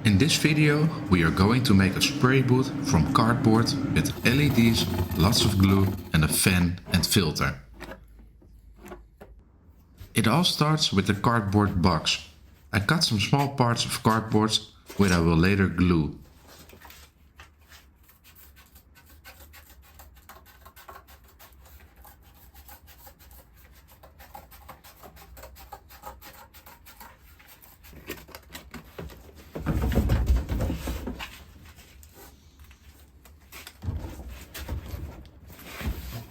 In this video we are going to make a spray booth from cardboard with LEDs, lots of glue and a fan and filter. It all starts with the cardboard box. I cut some small parts of cardboard which I will later glue.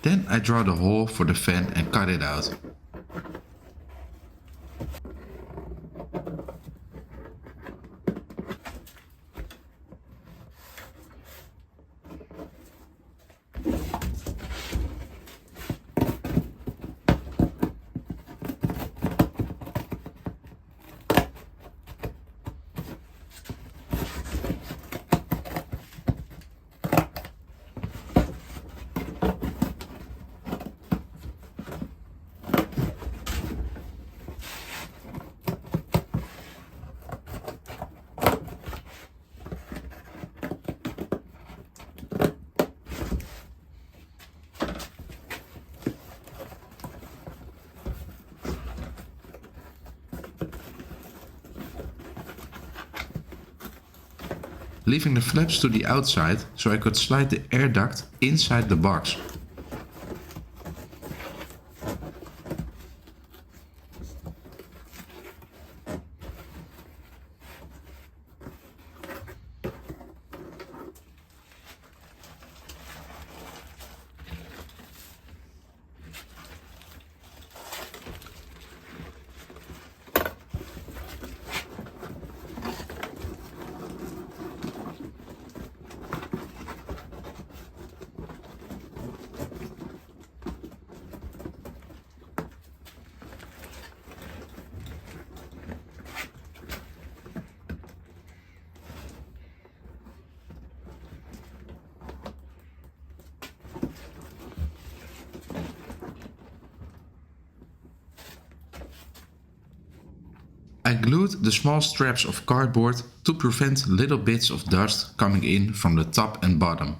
Then I draw the hole for the fan and cut it out. Leaving the flaps to the outside so I could slide the air duct inside the box. I glued the small straps of cardboard to prevent little bits of dust coming in from the top and bottom.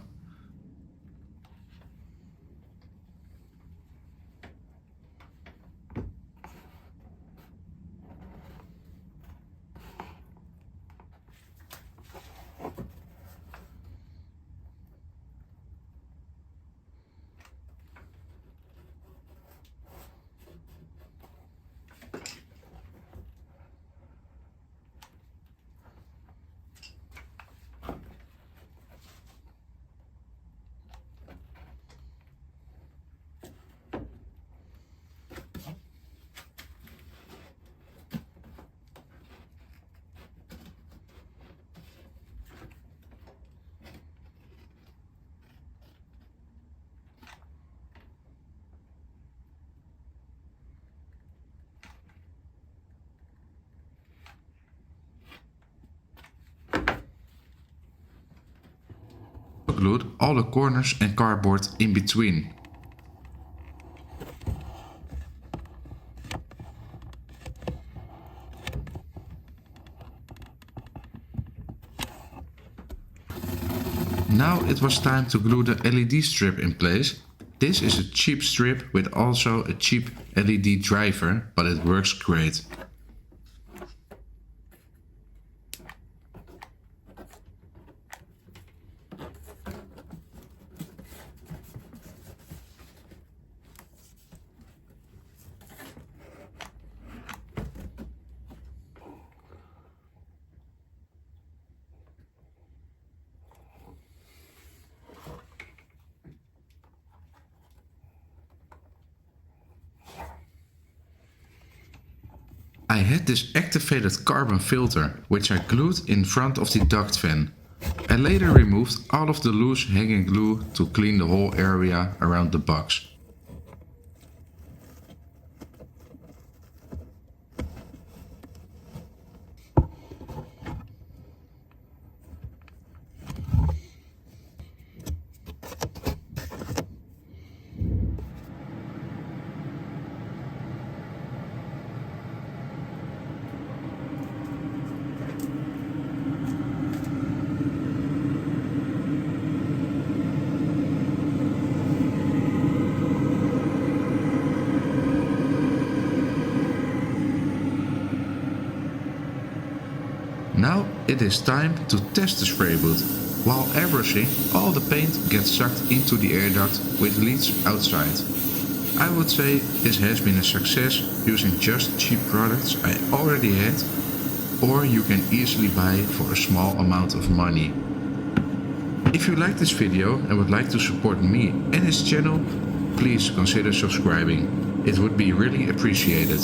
Glued all the corners and cardboard in between. Now it was time to glue the LED strip in place. This is a cheap strip with also a cheap LED driver, but it works great. I had this activated carbon filter, which I glued in front of the duct fan. I later removed all of the loose hanging glue to clean the whole area around the box. Now it is time to test the spray booth. While airbrushing, all the paint gets sucked into the air duct which leads outside. I would say this has been a success using just cheap products I already had, or you can easily buy for a small amount of money. If you like this video and would like to support me and this channel, please consider subscribing. It would be really appreciated.